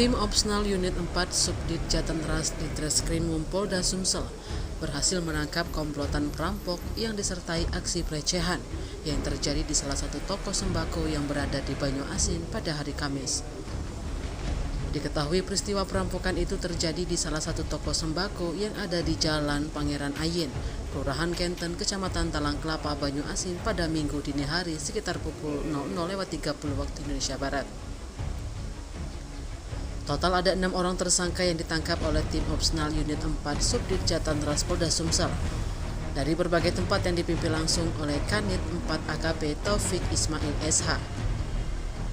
Tim Opsnal Unit 4 Subdit Jatentras di Treskrimum Polda Sumsel berhasil menangkap komplotan perampok yang disertai aksi pelecehan yang terjadi di salah satu toko sembako yang berada di Banyuasin pada hari Kamis. Diketahui peristiwa perampokan itu terjadi di salah satu toko sembako yang ada di Jalan Pangeran Ayin, Kelurahan Kenten, Kecamatan Talang Kelapa, Banyuasin pada Minggu dini hari sekitar pukul 00.30 waktu Indonesia Barat. Total ada 6 orang tersangka yang ditangkap oleh tim Opsnal Unit 4 Subdit Jatentras Polda Sumsel dari berbagai tempat yang dipimpin langsung oleh Kanit 4 AKP Taufik Ismail SH.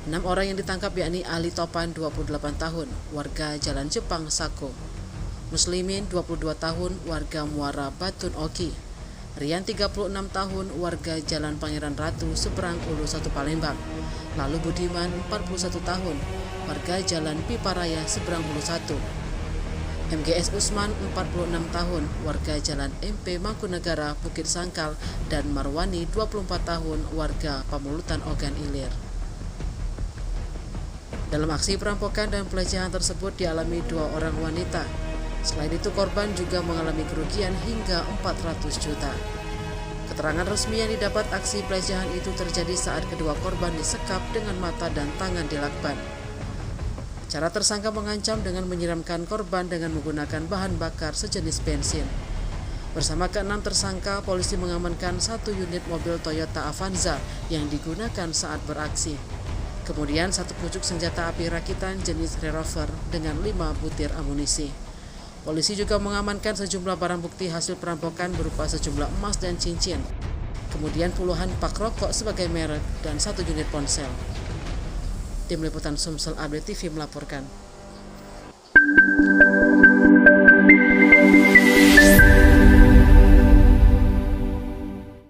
6 orang yang ditangkap yakni Ali Topan 28 tahun, warga Jalan Jepang Sako, Muslimin 22 tahun, warga Muara Batun Oki, Rian 36 tahun, warga Jalan Pangeran Ratu Seberang Ulu 1 Palembang, lalu Budiman 41 tahun, warga Jalan Piparaya Seberang Ulu 1, MGS Usman 46 tahun, warga Jalan MP Mangkunegara Bukit Sangkal, dan Marwani 24 tahun, warga Pamulutan Ogan Ilir. Dalam aksi perampokan dan pelecehan tersebut dialami 2 orang wanita. Selain itu korban juga mengalami kerugian hingga 400 juta. Keterangan resmi yang didapat aksi pelecehan itu terjadi saat kedua korban disekap dengan mata dan tangan dilakban. Cara tersangka mengancam dengan menyiramkan korban dengan menggunakan bahan bakar sejenis bensin. Bersama ke-6 tersangka, polisi mengamankan 1 unit mobil Toyota Avanza yang digunakan saat beraksi. Kemudian 1 pucuk senjata api rakitan jenis revolver dengan 5 butir amunisi. Polisi juga mengamankan sejumlah barang bukti hasil perampokan berupa sejumlah emas dan cincin. Kemudian puluhan pak rokok sebagai merek dan 1 unit ponsel. Tim Liputan Sumsel Update TV melaporkan.